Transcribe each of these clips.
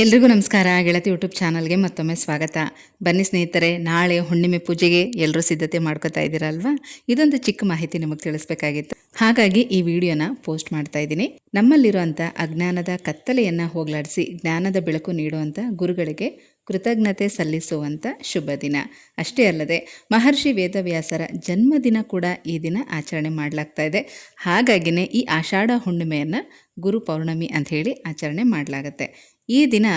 ಎಲ್ರಿಗೂ ನಮಸ್ಕಾರ. ಗೆಳತಿ ಯೂಟ್ಯೂಬ್ ಚಾನಲ್ಗೆ ಮತ್ತೊಮ್ಮೆ ಸ್ವಾಗತ. ಬನ್ನಿ ಸ್ನೇಹಿತರೆ, ನಾಳೆ ಹುಣ್ಣಿಮೆ ಪೂಜೆಗೆ ಎಲ್ಲರೂ ಸಿದ್ಧತೆ ಮಾಡ್ಕೋತಾ ಇದ್ದೀರಲ್ವಾ? ಇದೊಂದು ಚಿಕ್ಕ ಮಾಹಿತಿ ನಿಮಗೆ ತಿಳಿಸ್ಬೇಕಾಗಿತ್ತು, ಹಾಗಾಗಿ ಈ ವಿಡಿಯೋನ ಪೋಸ್ಟ್ ಮಾಡ್ತಾ ಇದ್ದೀನಿ. ನಮ್ಮಲ್ಲಿರುವಂಥ ಅಜ್ಞಾನದ ಕತ್ತಲೆಯನ್ನು ಹೋಗಲಾಡಿಸಿ ಜ್ಞಾನದ ಬೆಳಕು ನೀಡುವಂಥ ಗುರುಗಳಿಗೆ ಕೃತಜ್ಞತೆ ಸಲ್ಲಿಸುವಂಥ ಶುಭ ದಿನ. ಅಷ್ಟೇ ಅಲ್ಲದೆ ಮಹರ್ಷಿ ವೇದವ್ಯಾಸರ ಜನ್ಮದಿನ ಕೂಡ ಈ ದಿನ ಆಚರಣೆ ಮಾಡಲಾಗ್ತಾ ಇದೆ. ಹಾಗಾಗಿನೇ ಈ ಆಷಾಢ ಹುಣ್ಣಿಮೆಯನ್ನು ಗುರು ಪೌರ್ಣಮಿ ಅಂತ ಹೇಳಿ ಆಚರಣೆ ಮಾಡಲಾಗತ್ತೆ. ಈ ದಿನ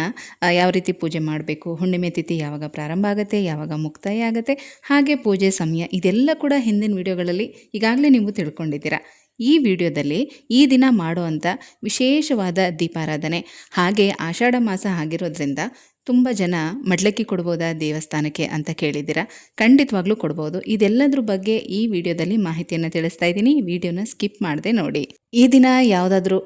ಯಾವ ರೀತಿ ಪೂಜೆ ಮಾಡಬೇಕು, ಹುಣ್ಣಿಮೆ ತಿಥಿ ಯಾವಾಗ ಪ್ರಾರಂಭ ಆಗುತ್ತೆ, ಯಾವಾಗ ಮುಕ್ತಾಯ ಆಗುತ್ತೆ, ಹಾಗೆ ಪೂಜೆ ಸಮಯ, ಇದೆಲ್ಲ ಕೂಡ ಹಿಂದಿನ ವಿಡಿಯೋಗಳಲ್ಲಿ ಈಗಾಗಲೇ ನೀವು ತಿಳ್ಕೊಂಡಿದ್ದೀರಾ. ಈ ವಿಡಿಯೋದಲ್ಲಿ ಈ ದಿನ ಮಾಡುವಂಥ ವಿಶೇಷವಾದ ದೀಪಾರಾಧನೆ, ಹಾಗೆ ಆಷಾಢ ಮಾಸ ಆಗಿರೋದ್ರಿಂದ ತುಂಬ ಜನ ಮಡ್ಲಕ್ಕಿ ಕೊಡ್ಬೋದಾ ದೇವಸ್ಥಾನಕ್ಕೆ ಅಂತ ಕೇಳಿದ್ದೀರಾ. ಖಂಡಿತವಾಗ್ಲೂ ಕೊಡ್ಬೋದು. ಇದೆಲ್ಲದ್ರ ಬಗ್ಗೆ ಈ ವಿಡಿಯೋದಲ್ಲಿ ಮಾಹಿತಿಯನ್ನು ತಿಳಿಸ್ತಾ ಇದ್ದೀನಿ. ವಿಡಿಯೋನ ಸ್ಕಿಪ್ ಮಾಡದೆ ನೋಡಿ. ಈ ದಿನ ಯಾವುದಾದ್ರೂ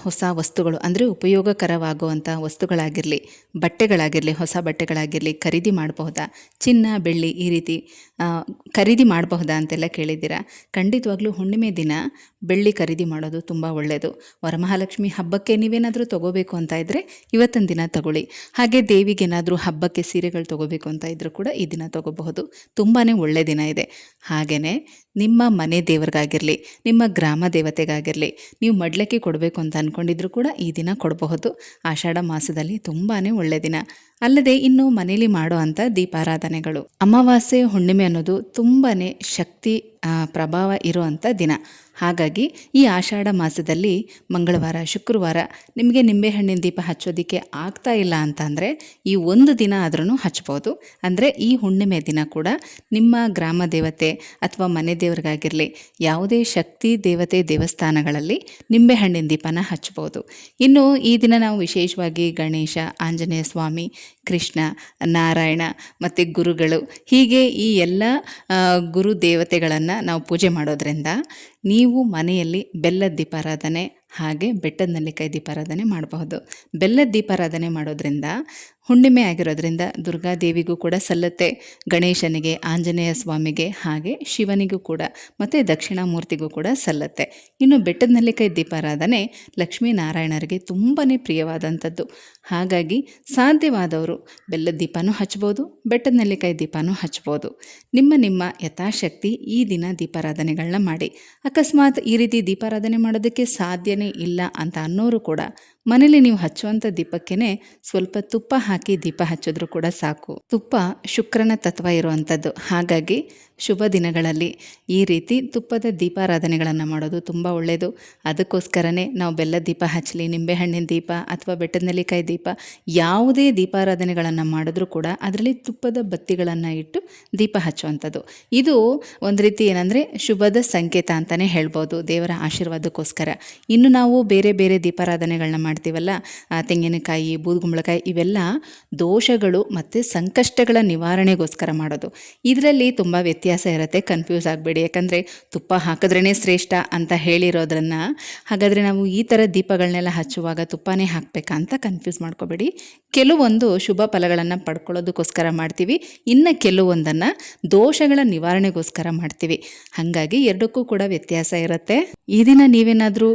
ಹೊಸ ವಸ್ತುಗಳು ಅಂದರೆ ಉಪಯೋಗಕರವಾಗುವಂಥ ವಸ್ತುಗಳಾಗಿರಲಿ, ಬಟ್ಟೆಗಳಾಗಿರಲಿ, ಹೊಸ ಬಟ್ಟೆಗಳಾಗಿರಲಿ ಖರೀದಿ ಮಾಡಬಹುದಾ, ಚಿನ್ನ ಬೆಳ್ಳಿ ಈ ರೀತಿ ಖರೀದಿ ಮಾಡಬಹುದಾ ಅಂತೆಲ್ಲ ಕೇಳಿದ್ದೀರಾ. ಖಂಡಿತವಾಗ್ಲೂ ಹುಣ್ಣಿಮೆ ದಿನ ಬೆಳ್ಳಿ ಖರೀದಿ ಮಾಡೋದು ತುಂಬ ಒಳ್ಳೆಯದು. ವರಮಹಾಲಕ್ಷ್ಮಿ ಹಬ್ಬಕ್ಕೆ ನೀವೇನಾದರೂ ತೊಗೋಬೇಕು ಅಂತ ಇದ್ದರೆ ಇವತ್ತಿನ ದಿನ ತಗೊಳ್ಳಿ. ಹಾಗೆ ದೇವಿಗೇನಾದರೂ ಹಬ್ಬಕ್ಕೆ ಸೀರೆಗಳು ತೊಗೋಬೇಕು ಅಂತ ಇದ್ದರೂ ಕೂಡ ಈ ದಿನ ತೊಗೋಬಹುದು. ತುಂಬಾ ಒಳ್ಳೆಯ ದಿನ ಇದೆ. ಹಾಗೆಯೇ ನಿಮ್ಮ ಮನೆ ದೇವರಿಗಾಗಿರಲಿ, ನಿಮ್ಮ ಗ್ರಾಮ ದೇವತೆಗಾಗಿರಲಿ ನೀವು ಮಡ್ಲಕ್ಕಿ ಕೊಡಬೇಕು ಅಂತ ಅಂದ್ಕೊಂಡಿದ್ರು ಕೂಡ ಈ ದಿನ ಕೊಡಬಹುದು. ಆಷಾಢ ಮಾಸದಲ್ಲಿ ತುಂಬಾ ಒಳ್ಳೆಯ ದಿನ. ಅಲ್ಲದೆ ಇನ್ನು ಮನೇಲಿ ಮಾಡೋ ಅಂಥ ದೀಪಾರಾಧನೆಗಳು, ಅಮಾವಾಸ್ಯೆ ಹುಣ್ಣಿಮೆ ಅನ್ನೋದು ತುಂಬಾ ಶಕ್ತಿ ಪ್ರಭಾವ ಇರುವಂಥ ದಿನ. ಹಾಗಾಗಿ ಈ ಆಷಾಢ ಮಾಸದಲ್ಲಿ ಮಂಗಳವಾರ, ಶುಕ್ರವಾರ ನಿಮಗೆ ನಿಂಬೆಹಣ್ಣಿನ ದೀಪ ಹಚ್ಚೋದಕ್ಕೆ ಆಗ್ತಾ ಇಲ್ಲ ಅಂತ ಅಂದರೆ ಈ ಒಂದು ದಿನ ಆದ್ರೂ ಹಚ್ಬೋದು. ಅಂದರೆ ಈ ಹುಣ್ಣಿಮೆ ದಿನ ಕೂಡ ನಿಮ್ಮ ಗ್ರಾಮ ದೇವತೆ ಅಥವಾ ಮನೆ ದೇವರಿಗಾಗಿರಲಿ, ಯಾವುದೇ ಶಕ್ತಿ ದೇವತೆ ದೇವಸ್ಥಾನಗಳಲ್ಲಿ ನಿಂಬೆಹಣ್ಣಿನ ದೀಪನ ಹಚ್ಬೋದು. ಇನ್ನು ಈ ದಿನ ನಾವು ವಿಶೇಷವಾಗಿ ಗಣೇಶ, ಆಂಜನೇಯ ಸ್ವಾಮಿ, ಕೃಷ್ಣ, ನಾರಾಯಣ ಮತ್ತು ಗುರುಗಳು, ಹೀಗೆ ಈ ಎಲ್ಲ ಗುರು ದೇವತೆಗಳನ್ನು ನಾವು ಪೂಜೆ ಮಾಡೋದ್ರಿಂದ ನೀವು ಮನೆಯಲ್ಲಿ ಬೆಲ್ಲದ ದೀಪಾರಾಧನೆ ಹಾಗೆ ಬೆಟ್ಟದ ನೆಲ್ಲಿಕಾಯಿ ದೀಪಾರಾಧನೆ ಮಾಡಬಹುದು. ಬೆಲ್ಲದ ದೀಪಾರಾಧನೆ ಮಾಡೋದ್ರಿಂದ ಹುಣ್ಣಿಮೆ ಆಗಿರೋದ್ರಿಂದ ದುರ್ಗಾದೇವಿಗೂ ಕೂಡ ಸಲ್ಲತ್ತೆ, ಗಣೇಶನಿಗೆ, ಆಂಜನೇಯ ಸ್ವಾಮಿಗೆ, ಹಾಗೆ ಶಿವನಿಗೂ ಕೂಡ ಮತ್ತು ದಕ್ಷಿಣಾಮೂರ್ತಿಗೂ ಕೂಡ ಸಲ್ಲತ್ತೆ. ಇನ್ನು ಬೆಟ್ಟದ ನೆಲ್ಲಿಕಾಯಿ ದೀಪಾರಾಧನೆ ಲಕ್ಷ್ಮೀನಾರಾಯಣರಿಗೆ ತುಂಬಾ ಪ್ರಿಯವಾದಂಥದ್ದು. ಹಾಗಾಗಿ ಸಾಧ್ಯವಾದವರು ಬೆಲ್ಲದ ದೀಪನೂ ಹಚ್ಬೋದು, ಬೆಟ್ಟದ ನೆಲ್ಲಿಕಾಯಿ ದೀಪನೂ ಹಚ್ಬೋದು. ನಿಮ್ಮ ಯಥಾಶಕ್ತಿ ಈ ದಿನ ದೀಪಾರಾಧನೆಗಳನ್ನ ಮಾಡಿ. ಅಕಸ್ಮಾತ್ ಈ ರೀತಿ ದೀಪಾರಾಧನೆ ಮಾಡೋದಕ್ಕೆ ಸಾಧ್ಯನೇ ಇಲ್ಲ ಅಂತ ಅನ್ನೋರು ಕೂಡ ಮನೇಲಿ ನೀವು ಹಚ್ಚುವಂಥ ದೀಪಕ್ಕೇ ಸ್ವಲ್ಪ ತುಪ್ಪ ಹಾಕಿ ದೀಪ ಹಚ್ಚಿದ್ರೂ ಕೂಡ ಸಾಕು. ತುಪ್ಪ ಶುಕ್ರನ ತತ್ವ ಇರುವಂಥದ್ದು. ಹಾಗಾಗಿ ಶುಭ ದಿನಗಳಲ್ಲಿ ಈ ರೀತಿ ತುಪ್ಪದ ದೀಪಾರಾಧನೆಗಳನ್ನು ಮಾಡೋದು ತುಂಬ ಒಳ್ಳೆಯದು. ಅದಕ್ಕೋಸ್ಕರನೇ ನಾವು ಬೆಲ್ಲದ ದೀಪ ಹಚ್ಚಲಿ, ನಿಂಬೆಹಣ್ಣಿನ ದೀಪ ಅಥವಾ ಬೆಟ್ಟದ ನೆಲ್ಲಿಕಾಯಿ ದೀಪ, ಯಾವುದೇ ದೀಪಾರಾಧನೆಗಳನ್ನು ಮಾಡಿದ್ರೂ ಕೂಡ ಅದರಲ್ಲಿ ತುಪ್ಪದ ಬತ್ತಿಗಳನ್ನು ಇಟ್ಟು ದೀಪ ಹಚ್ಚುವಂಥದ್ದು. ಇದು ಒಂದು ರೀತಿ ಏನಂದರೆ ಶುಭದ ಸಂಕೇತ ಅಂತಲೇ ಹೇಳ್ಬೋದು, ದೇವರ ಆಶೀರ್ವಾದಕ್ಕೋಸ್ಕರ. ಇನ್ನು ನಾವು ಬೇರೆ ಬೇರೆ ದೀಪಾರಾಧನೆಗಳನ್ನ ಮಾಡ್ತೀವಲ್ಲ, ತೆಂಗಿನಕಾಯಿ, ಬೂದುಗುಂಬಳಕಾಯಿ, ಇವೆಲ್ಲ ದೋಷಗಳು ಮತ್ತು ಸಂಕಷ್ಟಗಳ ನಿವಾರಣೆಗೋಸ್ಕರ ಮಾಡೋದು. ಇದರಲ್ಲಿ ತುಂಬ ವ್ಯತ್ಯಾಸ ಇರುತ್ತೆ, ಕನ್ಫ್ಯೂಸ್ ಆಗಬೇಡಿ. ಯಾಕಂದರೆ ತುಪ್ಪ ಹಾಕಿದ್ರೇ ಶ್ರೇಷ್ಠ ಅಂತ ಹೇಳಿರೋದ್ರನ್ನ, ಹಾಗಾದರೆ ನಾವು ಈ ಥರ ದೀಪಗಳನ್ನೆಲ್ಲ ಹಚ್ಚುವಾಗ ತುಪ್ಪನೇ ಹಾಕಬೇಕಾ ಅಂತ ಕನ್ಫ್ಯೂಸ್ ಮಾಡ್ಕೋಬೇಡಿ. ಕೆಲವೊಂದು ಶುಭ ಫಲಗಳನ್ನು ಪಡ್ಕೊಳ್ಳೋದಕ್ಕೋಸ್ಕರ ಮಾಡ್ತೀವಿ, ಇನ್ನು ಕೆಲವೊಂದನ್ನು ದೋಷಗಳ ನಿವಾರಣೆಗೋಸ್ಕರ ಮಾಡ್ತೀವಿ. ಹಾಗಾಗಿ ಎರಡಕ್ಕೂ ಕೂಡ ವ್ಯತ್ಯಾಸ ಇರುತ್ತೆ. ಈ ದಿನ ನೀವೇನಾದರೂ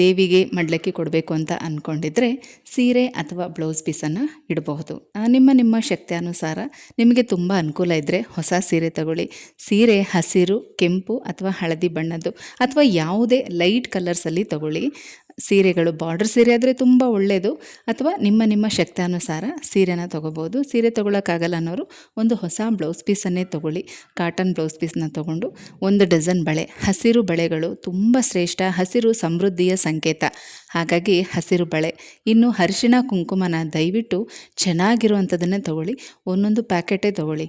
ದೇವಿಗೆ ಮಡ್ಲಕ್ಕಿ ಕೊಡಬೇಕು ಅಂತ ಅಂದ್ಕೊಂಡಿದ್ರೆ ಸೀರೆ ಅಥವಾ ಬ್ಲೌಸ್ ಪೀಸನ್ನು ಇಡಬಹುದು. ನಿಮ್ಮ ಶಕ್ತಿ ಅನುಸಾರ ನಿಮಗೆ ತುಂಬ ಅನುಕೂಲ ಇದ್ದರೆ ಹೊಸ ಸೀರೆ ತಗೊಳ್ಳಿ. ಸೀರೆ ಹಸಿರು, ಕೆಂಪು ಅಥವಾ ಹಳದಿ ಬಣ್ಣದ್ದು ಅಥವಾ ಯಾವುದೇ ಲೈಟ್ ಕಲರ್ಸಲ್ಲಿ ತಗೊಳ್ಳಿ. ಸೀರೆಗಳು ಬಾರ್ಡರ್ ಸೀರೆ ಆದರೆ ತುಂಬ ಒಳ್ಳೆಯದು, ಅಥವಾ ನಿಮ್ಮ ಶಕ್ತಾನುಸಾರ ಸೀರೆನ ತೊಗೋಬೋದು. ಸೀರೆ ತೊಗೊಳಕ್ಕಾಗಲ್ಲ ಅನ್ನೋರು ಒಂದು ಹೊಸ ಬ್ಲೌಸ್ ಪೀಸನ್ನೇ ತೊಗೊಳ್ಳಿ. ಕಾಟನ್ ಬ್ಲೌಸ್ ಪೀಸ್ನ ತೊಗೊಂಡು 1 ಡಜನ್ ಬಳೆ, ಹಸಿರು ಬಳೆಗಳು ತುಂಬ ಶ್ರೇಷ್ಠ. ಹಸಿರು ಸಮೃದ್ಧಿಯ ಸಂಕೇತ. ಹಾಗಾಗಿ ಹಸಿರು ಬಳೆ. ಇನ್ನು ಅರಿಶಿಣ ಕುಂಕುಮನ ದಯವಿಟ್ಟು ಚೆನ್ನಾಗಿರುವಂಥದ್ದನ್ನೇ ತೊಗೊಳ್ಳಿ. ಒಂದೊಂದು ಪ್ಯಾಕೆಟೇ ತೊಗೊಳ್ಳಿ.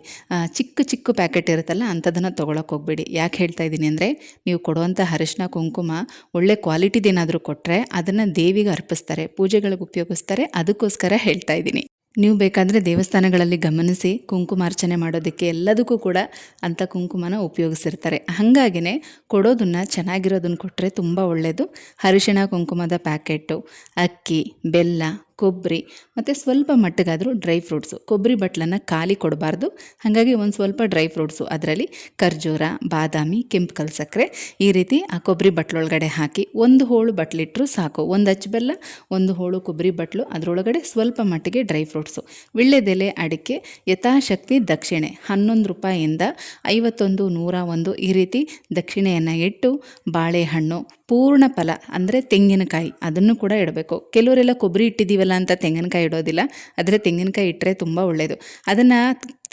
ಚಿಕ್ಕ ಪ್ಯಾಕೆಟ್ ಇರುತ್ತಲ್ಲ ಅಂಥದ್ದನ್ನು ತೊಗೊಳಕ್ಕೆ ಹೋಗಬೇಡಿ. ಯಾಕೆ ಹೇಳ್ತಾ ಇದ್ದೀನಿ ಅಂದರೆ, ನೀವು ಕೊಡುವಂಥ ಅರಿಶಿಣ ಕುಂಕುಮ ಒಳ್ಳೆ ಕ್ವಾಲಿಟಿದೇನಾದರೂ ಕೊಟ್ಟರೆ ಅದನ್ನು ದೇವಿಗೆ ಅರ್ಪಿಸ್ತಾರೆ, ಪೂಜೆಗಳಿಗೆ ಉಪಯೋಗಿಸ್ತಾರೆ. ಅದಕ್ಕೋಸ್ಕರ ಹೇಳ್ತಾ ಇದ್ದೀನಿ. ನೀವು ಬೇಕಾದರೆ ದೇವಸ್ಥಾನಗಳಲ್ಲಿ ಗಮನಿಸಿ, ಕುಂಕುಮಾರ್ಚನೆ ಮಾಡೋದಕ್ಕೆ ಎಲ್ಲದಕ್ಕೂ ಕೂಡ ಅಂಥ ಕುಂಕುಮನ ಉಪಯೋಗಿಸಿರ್ತಾರೆ. ಹಾಗಾಗಿನೇ ಕೊಡೋದನ್ನು ಚೆನ್ನಾಗಿರೋದನ್ನು ಕೊಟ್ಟರೆ ತುಂಬ ಒಳ್ಳೆಯದು. ಅರಿಶಿಣ ಕುಂಕುಮದ ಪ್ಯಾಕೆಟು, ಅಕ್ಕಿ, ಬೆಲ್ಲ, ಕೊಬ್ಬರಿ ಮತ್ತು ಸ್ವಲ್ಪ ಮಟ್ಟಿಗಾದರೂ ಡ್ರೈ ಫ್ರೂಟ್ಸು. ಕೊಬ್ಬರಿ ಬಟ್ಲನ್ನು ಖಾಲಿ ಕೊಡಬಾರ್ದು, ಹಾಗಾಗಿ ಒಂದು ಸ್ವಲ್ಪ ಡ್ರೈ ಫ್ರೂಟ್ಸು, ಅದರಲ್ಲಿ ಖರ್ಜೂರ, ಬಾದಾಮಿ, ಕೆಂಪು ಕಲ್ ಸಕ್ಕರೆ ಈ ರೀತಿ ಆ ಕೊಬ್ಬರಿ ಬಟ್ಲೊಳಗಡೆ ಹಾಕಿ ಒಂದು ಹೋಳು ಬಟ್ಲಿಟ್ಟರು ಸಾಕು. ಒಂದು ಅಚ್ಚು ಬೆಲ್ಲ, ಒಂದು ಹೋಳು ಕೊಬ್ಬರಿ ಬಟ್ಲು, ಅದರೊಳಗಡೆ ಸ್ವಲ್ಪ ಮಟ್ಟಿಗೆ ಡ್ರೈ ಫ್ರೂಟ್ಸು, ವೀಳ್ಯದೆಲೆ, ಅಡಿಕೆ, ಯಥಾಶಕ್ತಿ ದಕ್ಷಿಣೆ 11 ರೂಪಾಯಿಯಿಂದ 51, 101 ಈ ರೀತಿ ದಕ್ಷಿಣೆಯನ್ನು ಇಟ್ಟು, ಬಾಳೆಹಣ್ಣು, ಪೂರ್ಣ ಫಲ ಅಂದರೆ ತೆಂಗಿನಕಾಯಿ ಅದನ್ನು ಕೂಡ ಇಡಬೇಕು. ಕೆಲವರೆಲ್ಲ ಕೊಬ್ಬರಿ ಇಟ್ಟಿದ್ದೀವಲ್ಲ ಅಂತ ತೆಂಗಿನಕಾಯಿ ಇಡೋದಿಲ್ಲ, ಆದರೆ ತೆಂಗಿನಕಾಯಿ ಇಟ್ಟರೆ ತುಂಬ ಒಳ್ಳೆಯದು. ಅದನ್ನು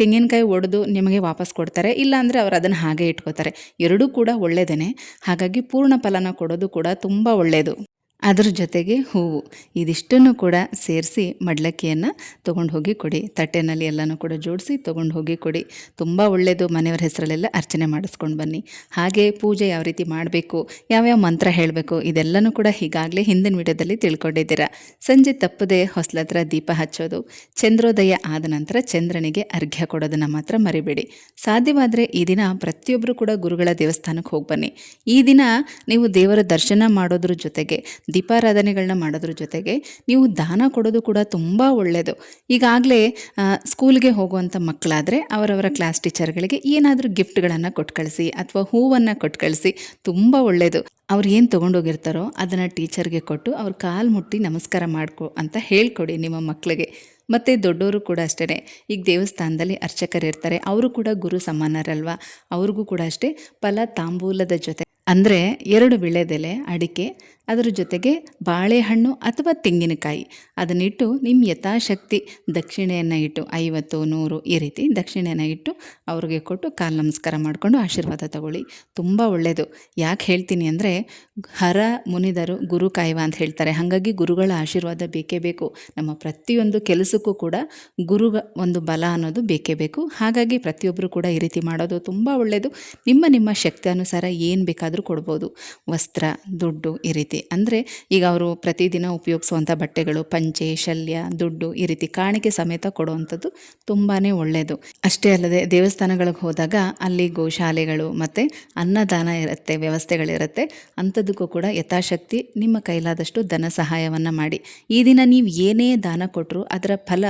ತೆಂಗಿನಕಾಯಿ ಒಡೆದು ನಿಮಗೆ ವಾಪಸ್ ಕೊಡ್ತಾರೆ, ಇಲ್ಲಾಂದರೆ ಅವರು ಅದನ್ನು ಹಾಗೆ ಇಟ್ಕೋತಾರೆ. ಎರಡೂ ಕೂಡ ಒಳ್ಳೆಯದೇ. ಹಾಗಾಗಿ ಪೂರ್ಣ ಫಲನ ಕೊಡೋದು ಕೂಡ ತುಂಬ ಒಳ್ಳೆಯದು. ಅದ್ರ ಜೊತೆಗೆ ಹೂವು, ಇದಿಷ್ಟನ್ನು ಕೂಡ ಸೇರಿಸಿ ಮಡ್ಲಕ್ಕಿಯನ್ನು ತೊಗೊಂಡು ಹೋಗಿ ಕೊಡಿ. ತಟ್ಟೆನಲ್ಲಿ ಎಲ್ಲನೂ ಕೂಡ ಜೋಡಿಸಿ ತೊಗೊಂಡು ಹೋಗಿ ಕೊಡಿ. ತುಂಬ ಒಳ್ಳೆಯದು. ಮನೆಯವರ ಹೆಸರಲ್ಲೆಲ್ಲ ಅರ್ಚನೆ ಮಾಡಿಸ್ಕೊಂಡು ಬನ್ನಿ. ಹಾಗೆ ಪೂಜೆ ಯಾವ ರೀತಿ ಮಾಡಬೇಕು, ಯಾವ್ಯಾವ ಮಂತ್ರ ಹೇಳಬೇಕು, ಇದೆಲ್ಲನೂ ಕೂಡ ಈಗಾಗಲೇ ಹಿಂದಿನ ವಿಡಿಯೋದಲ್ಲಿ ತಿಳ್ಕೊಂಡಿದ್ದೀರಾ. ಸಂಜೆ ತಪ್ಪದೆ ಹೊಸ್ಲತ್ರ ದೀಪ ಹಚ್ಚೋದು, ಚಂದ್ರೋದಯ ಆದ ನಂತರ ಚಂದ್ರನಿಗೆ ಅರ್ಘ್ಯ ಕೊಡೋದನ್ನು ಮಾತ್ರ ಮರಿಬೇಡಿ. ಸಾಧ್ಯವಾದರೆ ಈ ದಿನ ಪ್ರತಿಯೊಬ್ಬರು ಕೂಡ ಗುರುಗಳ ದೇವಸ್ಥಾನಕ್ಕೆ ಹೋಗಿ ಬನ್ನಿ. ಈ ದಿನ ನೀವು ದೇವರ ದರ್ಶನ ಮಾಡೋದ್ರ ಜೊತೆಗೆ ದೀಪಾರಾಧನೆಗಳನ್ನ ಮಾಡೋದ್ರ ಜೊತೆಗೆ ನೀವು ದಾನ ಕೊಡೋದು ಕೂಡ ತುಂಬ ಒಳ್ಳೆಯದು. ಈಗಾಗಲೇ ಸ್ಕೂಲ್ಗೆ ಹೋಗುವಂಥ ಮಕ್ಕಳಾದರೆ ಅವರವರ ಕ್ಲಾಸ್ ಟೀಚರ್ಗಳಿಗೆ ಏನಾದರೂ ಗಿಫ್ಟ್ಗಳನ್ನು ಕೊಟ್ಟು ಕಳಿಸಿ, ಅಥವಾ ಹೂವನ್ನು ಕೊಟ್ಟು ಕಳಿಸಿ, ತುಂಬ ಒಳ್ಳೆಯದು. ಅವ್ರು ಏನು ತೊಗೊಂಡೋಗಿರ್ತಾರೋ ಅದನ್ನು ಟೀಚರ್ಗೆ ಕೊಟ್ಟು ಅವ್ರ ಕಾಲು ಮುಟ್ಟಿ ನಮಸ್ಕಾರ ಮಾಡ್ಕೊ ಅಂತ ಹೇಳ್ಕೊಡಿ ನಿಮ್ಮ ಮಕ್ಕಳಿಗೆ. ಮತ್ತು ದೊಡ್ಡವರು ಕೂಡ ಅಷ್ಟೇ, ಈಗ ದೇವಸ್ಥಾನದಲ್ಲಿ ಅರ್ಚಕರು ಇರ್ತಾರೆ, ಅವರು ಕೂಡ ಗುರು ಸಮಾನರಲ್ವ, ಅವ್ರಿಗೂ ಕೂಡ ಅಷ್ಟೇ ಫಲ ತಾಂಬೂಲದ ಜೊತೆ ಅಂದರೆ 2 ವೀಳ್ಯದೆಲೆ, ಅಡಿಕೆ, ಅದರ ಜೊತೆಗೆ ಬಾಳೆಹಣ್ಣು ಅಥವಾ ತೆಂಗಿನಕಾಯಿ ಅದನ್ನಿಟ್ಟು ನಿಮ್ಮ ಯಥಾಶಕ್ತಿ ದಕ್ಷಿಣೆಯನ್ನು ಇಟ್ಟು 50, 100 ಈ ರೀತಿ ದಕ್ಷಿಣೆಯನ್ನು ಇಟ್ಟು ಅವ್ರಿಗೆ ಕೊಟ್ಟು ಕಾಲು ನಮಸ್ಕಾರ ಮಾಡಿಕೊಂಡು ಆಶೀರ್ವಾದ ತಗೊಳ್ಳಿ. ತುಂಬ ಒಳ್ಳೆಯದು. ಯಾಕೆ ಹೇಳ್ತೀನಿ ಅಂದರೆ, ಹರ ಮುನಿದರು ಗುರು ಕಾಯುವ ಅಂತ ಹೇಳ್ತಾರೆ. ಹಾಗಾಗಿ ಗುರುಗಳ ಆಶೀರ್ವಾದ ಬೇಕೇ ಬೇಕು. ನಮ್ಮ ಪ್ರತಿಯೊಂದು ಕೆಲಸಕ್ಕೂ ಕೂಡ ಗುರುಗ ಒಂದು ಬಲ ಅನ್ನೋದು ಬೇಕೇ ಬೇಕು. ಹಾಗಾಗಿ ಪ್ರತಿಯೊಬ್ಬರು ಕೂಡ ಈ ರೀತಿ ಮಾಡೋದು ತುಂಬ ಒಳ್ಳೆಯದು. ನಿಮ್ಮ ಶಕ್ತಿ ಅನುಸಾರ ಏನು ಬೇಕಾದರೂ ಕೊಡ್ಬೋದು. ವಸ್ತ್ರ, ದುಡ್ಡು ಈ ರೀತಿ ಅಂದರೆ ಈಗ ಅವರು ಪ್ರತಿದಿನ ಉಪಯೋಗಿಸುವಂಥ ಬಟ್ಟೆಗಳು, ಪಂಚೆ, ಶಲ್ಯ, ದುಡ್ಡು ಈ ರೀತಿ ಕಾಣಿಕೆ ಸಮೇತ ಕೊಡುವಂಥದ್ದು ತುಂಬಾ ಒಳ್ಳೆಯದು. ಅಷ್ಟೇ ಅಲ್ಲದೆ ದೇವಸ್ಥಾನಗಳಿಗೆ ಹೋದಾಗ ಅಲ್ಲಿ ಗೋಶಾಲೆಗಳು ಮತ್ತು ಅನ್ನದಾನ ಇರುತ್ತೆ, ವ್ಯವಸ್ಥೆಗಳಿರುತ್ತೆ. ಅಂಥದ್ದಕ್ಕೂ ಕೂಡ ಯಥಾಶಕ್ತಿ ನಿಮ್ಮ ಕೈಲಾದಷ್ಟು ಧನ ಸಹಾಯವನ್ನು ಮಾಡಿ. ಈ ದಿನ ನೀವು ಏನೇ ದಾನ ಕೊಟ್ಟರು ಅದರ ಫಲ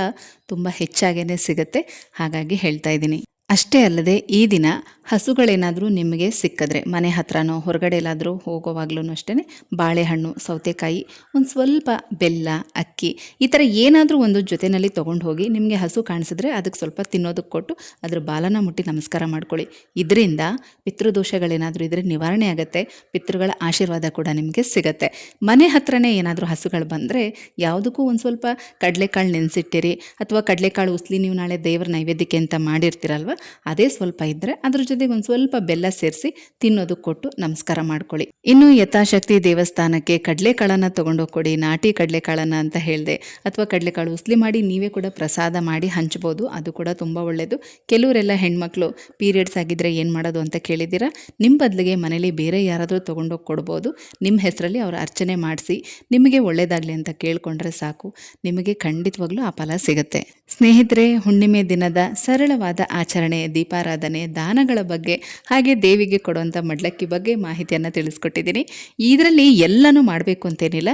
ತುಂಬ ಹೆಚ್ಚಾಗೇ ಸಿಗುತ್ತೆ. ಹಾಗಾಗಿ ಹೇಳ್ತಾ ಇದ್ದೀನಿ. ಅಷ್ಟೇ ಅಲ್ಲದೆ ಈ ದಿನ ಹಸುಗಳೇನಾದರೂ ನಿಮಗೆ ಸಿಕ್ಕಿದ್ರೆ ಮನೆ ಹತ್ರನೋ ಹೊರಗಡೆ ಎಲ್ಲಾದರೂ ಹೋಗೋವಾಗ್ಲೂ ಅಷ್ಟೇ ಬಾಳೆಹಣ್ಣು, ಸೌತೆಕಾಯಿ, ಒಂದು ಸ್ವಲ್ಪ ಬೆಲ್ಲ, ಅಕ್ಕಿ ಈ ಥರ ಏನಾದರೂ ಒಂದು ಜೊತೆಯಲ್ಲಿ ತೊಗೊಂಡು ಹೋಗಿ ನಿಮಗೆ ಹಸು ಕಾಣಿಸಿದ್ರೆ ಅದಕ್ಕೆ ಸ್ವಲ್ಪ ತಿನ್ನೋದಕ್ಕೆ ಕೊಟ್ಟು ಅದ್ರ ಬಾಲನ ಮುಟ್ಟಿ ನಮಸ್ಕಾರ ಮಾಡ್ಕೊಳ್ಳಿ. ಇದರಿಂದ ಪಿತೃದೋಷಗಳೇನಾದರೂ ಇದ್ದರೆ ನಿವಾರಣೆ ಆಗುತ್ತೆ. ಪಿತೃಗಳ ಆಶೀರ್ವಾದ ಕೂಡ ನಿಮಗೆ ಸಿಗುತ್ತೆ. ಮನೆ ಹತ್ರನೇ ಏನಾದರೂ ಹಸುಗಳು ಬಂದರೆ ಯಾವುದಕ್ಕೂ ಒಂದು ಸ್ವಲ್ಪ ಕಡಲೆಕಾಳು ನೆನೆಸಿಟ್ಟಿರಿ, ಅಥವಾ ಕಡಲೆಕಾಳು ಉಸ್ಲಿ ನೀವು ನಾಳೆ ದೇವರ ನೈವೇದ್ಯಕ್ಕೆ ಅಂತ ಮಾಡಿರ್ತೀರಲ್ವ, ಅದೇ ಸ್ವಲ್ಪ ಇದ್ದರೆ ಅದ್ರ ಜೊತೆಗೆ ಒಂದು ಸ್ವಲ್ಪ ಬೆಲ್ಲ ಸೇರಿಸಿ ತಿನ್ನೋದಕ್ಕೆ ಕೊಟ್ಟು ನಮಸ್ಕಾರ ಮಾಡ್ಕೊಳ್ಳಿ. ಇನ್ನು ಯಥಾಶಕ್ತಿ ದೇವಸ್ಥಾನಕ್ಕೆ ಕಡಲೆಕಾಳನ್ನು ತೊಗೊಂಡೋಗಿ ಕೊಡಿ. ನಾಟಿ ಕಡಲೆಕಾಳನ್ನು ಅಂತ ಹೇಳಿದೆ, ಅಥವಾ ಕಡಲೆಕಾಳು ಉಸ್ಲಿ ಮಾಡಿ ನೀವೇ ಕೂಡ ಪ್ರಸಾದ ಮಾಡಿ ಹಂಚ್ಬೋದು. ಅದು ಕೂಡ ತುಂಬ ಒಳ್ಳೆಯದು. ಕೆಲವರೆಲ್ಲ ಹೆಣ್ಮಕ್ಳು ಪೀರಿಯಡ್ಸ್ ಆಗಿದ್ದರೆ ಏನು ಮಾಡೋದು ಅಂತ ಕೇಳಿದ್ದೀರಾ. ನಿಮ್ಮ ಬದಲಿಗೆ ಮನೇಲಿ ಬೇರೆ ಯಾರಾದರೂ ತೊಗೊಂಡೋಗಿ ಕೊಡ್ಬೋದು. ನಿಮ್ಮ ಹೆಸರಲ್ಲಿ ಅವರ ಅರ್ಚನೆ ಮಾಡಿಸಿ ನಿಮಗೆ ಒಳ್ಳೆಯದಾಗಲಿ ಅಂತ ಕೇಳಿಕೊಂಡ್ರೆ ಸಾಕು, ನಿಮಗೆ ಖಂಡಿತವಾಗ್ಲೂ ಆ ಫಲ ಸಿಗುತ್ತೆ. ಸ್ನೇಹಿತರೆ, ಹುಣ್ಣಿಮೆ ದಿನದ ಸರಳವಾದ ಆಚರಣೆ, ದೀಪಾರಾಧನೆ, ದಾನಗಳ ಬಗ್ಗೆ, ಹಾಗೆ ದೇವಿಗೆ ಕೊಡುವಂಥ ಮಡ್ಲಕ್ಕಿ ಬಗ್ಗೆ ಮಾಹಿತಿಯನ್ನು ತಿಳಿಸ್ಕೊಟ್ಟಿದ್ದೀನಿ. ಇದರಲ್ಲಿ ಎಲ್ಲನೂ ಮಾಡಬೇಕು ಅಂತೇನಿಲ್ಲ.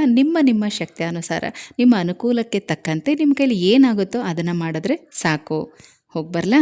ನಿಮ್ಮ ಶಕ್ತಿ ಅನುಸಾರ ನಿಮ್ಮ ಅನುಕೂಲಕ್ಕೆ ತಕ್ಕಂತೆ ನಿಮ್ಮ ಕೈಲಿ ಏನಾಗುತ್ತೋ ಅದನ್ನು ಮಾಡಿದ್ರೆ ಸಾಕು. ಹೋಗಿ ಬರಲಾ?